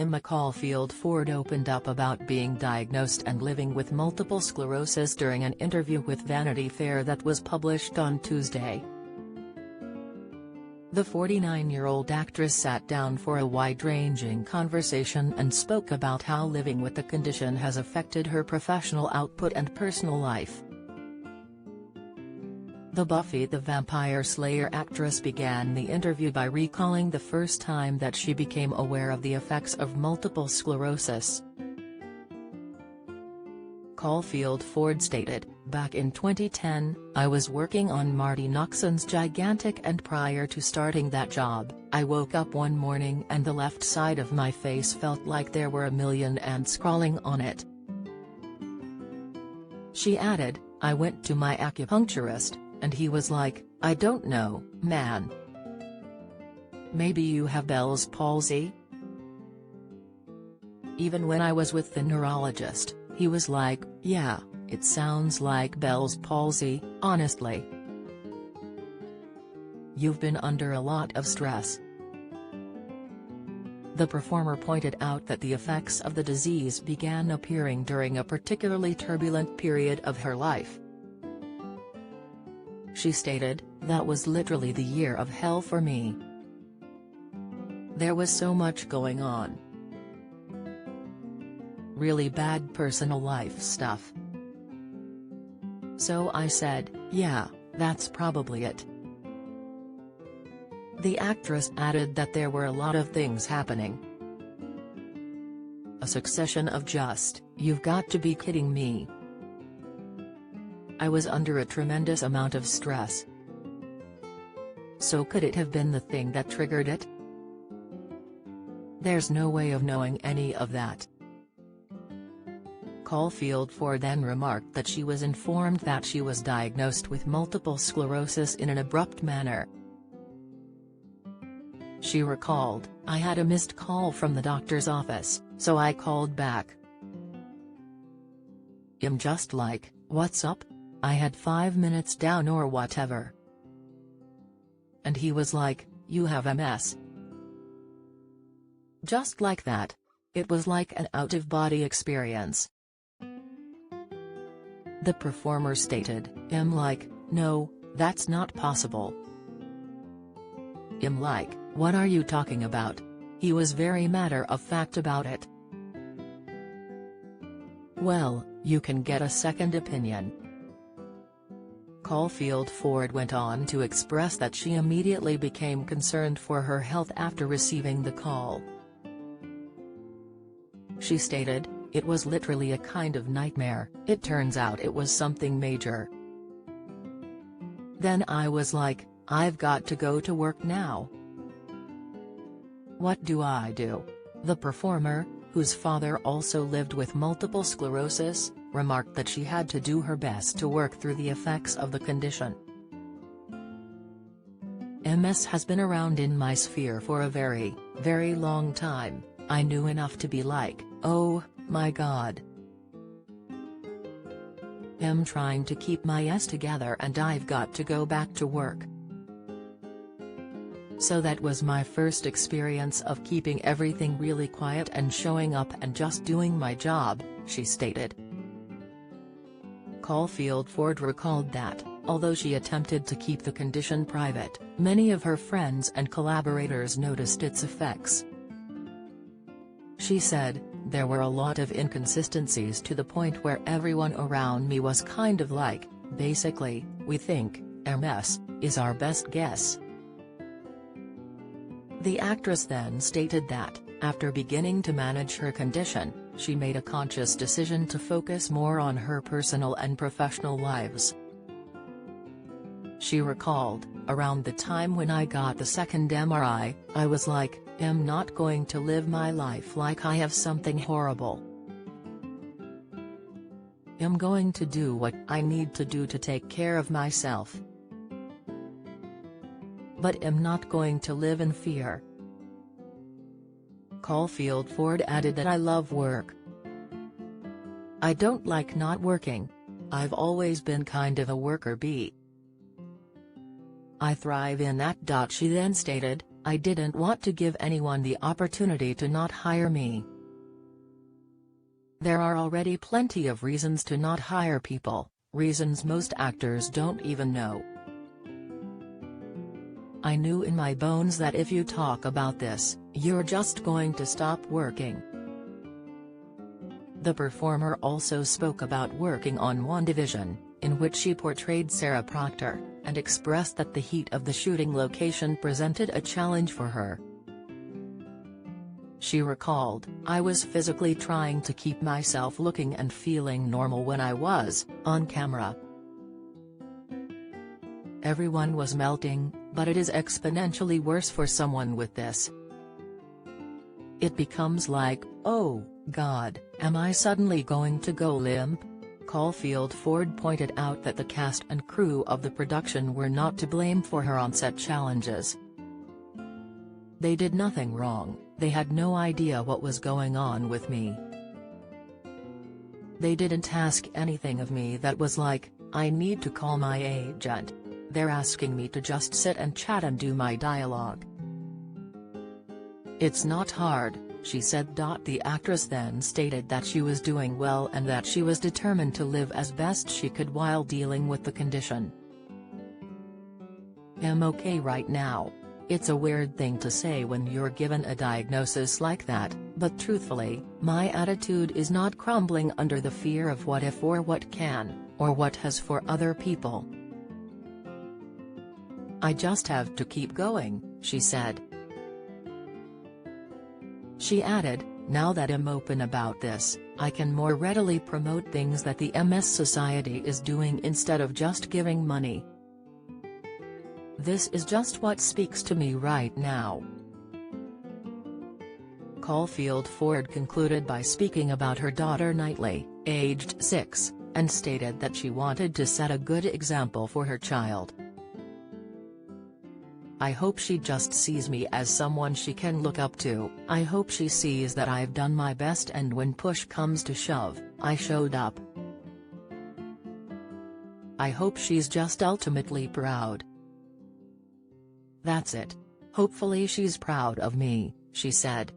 Emma Caulfield Ford opened up about being diagnosed and living with multiple sclerosis during an interview with Vanity Fair that was published on Tuesday. The 49-year-old actress sat down for a wide-ranging conversation and spoke about how living with the condition has affected her professional output and personal life. The Buffy the Vampire Slayer actress began the interview by recalling the first time that she became aware of the effects of multiple sclerosis. Caulfield Ford stated, "Back in 2010, I was working on Marty Noxon's Gigantic, and prior to starting that job, I woke up one morning and the left side of my face felt like there were a million ants crawling on it." She added, "I went to my acupuncturist, and he was like, 'I don't know, man. Maybe you have Bell's palsy?' Even when I was with the neurologist, he was like, 'Yeah, it sounds like Bell's palsy, honestly. You've been under a lot of stress.'" The performer pointed out that the effects of the disease began appearing during a particularly turbulent period of her life. She stated, "That was literally the year of hell for me. There was so much going on. Really bad personal life stuff. So I said, yeah, that's probably it." The actress added that there were a lot of things happening. "A succession of just, you've got to be kidding me. I was under a tremendous amount of stress. So could it have been the thing that triggered it? There's no way of knowing any of that." Caulfield Ford then remarked that she was informed that she was diagnosed with multiple sclerosis in an abrupt manner. She recalled, "I had a missed call from the doctor's office, so I called back. I'm just like, 'What's up? I had 5 minutes down or whatever.' And he was like, 'You have MS.' Just like that. It was like an out-of-body experience." The performer stated, "I'm like, no, that's not possible. I'm like, what are you talking about?" He was very matter-of-fact about it. "Well, you can get a second opinion." Caulfield Ford went on to express that she immediately became concerned for her health after receiving the call. She stated, "It was literally a kind of nightmare. It turns out it was something major. Then I was like, I've got to go to work now. What do I do?" The performer, whose father also lived with multiple sclerosis, remarked that she had to do her best to work through the effects of the condition. "MS has been around in my sphere for a very, very long time. I knew enough to be like, oh, my God. I'm trying to keep my S together and I've got to go back to work. So that was my first experience of keeping everything really quiet and showing up and just doing my job," she stated. Caulfield Ford recalled that, although she attempted to keep the condition private, many of her friends and collaborators noticed its effects. She said, "There were a lot of inconsistencies to the point where everyone around me was kind of like, basically, we think MS is our best guess." The actress then stated that, after beginning to manage her condition, she made a conscious decision to focus more on her personal and professional lives. She recalled, "Around the time when I got the second MRI, I was like, I'm not going to live my life like I have something horrible. I'm going to do what I need to do to take care of myself. But I'm not going to live in fear." Caulfield Ford added that, "I love work. I don't like not working. I've always been kind of a worker bee. I thrive in that." She then stated, I didn't want to give anyone the opportunity to not hire me. There are already plenty of reasons to not hire people, reasons most actors don't even know. I knew in my bones that if you talk about this, you're just going to stop working. The performer also spoke about working on WandaVision, in which she portrayed Sarah Proctor, and expressed that the heat of the shooting location presented a challenge for her. She recalled, "I was physically trying to keep myself looking and feeling normal when I was on camera. Everyone was melting, but it is exponentially worse for someone with this. It becomes like, oh, God, am I suddenly going to go limp?" Caulfield Ford pointed out that the cast and crew of the production were not to blame for her on-set challenges. "They did nothing wrong, they had no idea what was going on with me. They didn't ask anything of me that was like, I need to call my agent. They're asking me to just sit and chat and do my dialogue. It's not hard," she said. The actress then stated that she was doing well and that she was determined to live as best she could while dealing with the condition. "I'm okay right now. It's a weird thing to say when you're given a diagnosis like that, but truthfully, my attitude is not crumbling under the fear of what if or what can, or what has for other people. I just have to keep going," she said. She added, "Now that I'm open about this, I can more readily promote things that the MS Society is doing instead of just giving money. This is just what speaks to me right now." Caulfield Ford concluded by speaking about her daughter Knightley, aged 6, and stated that she wanted to set a good example for her child. "I hope she just sees me as someone she can look up to. I hope she sees that I've done my best and when push comes to shove, I showed up. I hope she's just ultimately proud. That's it. Hopefully she's proud of me," she said.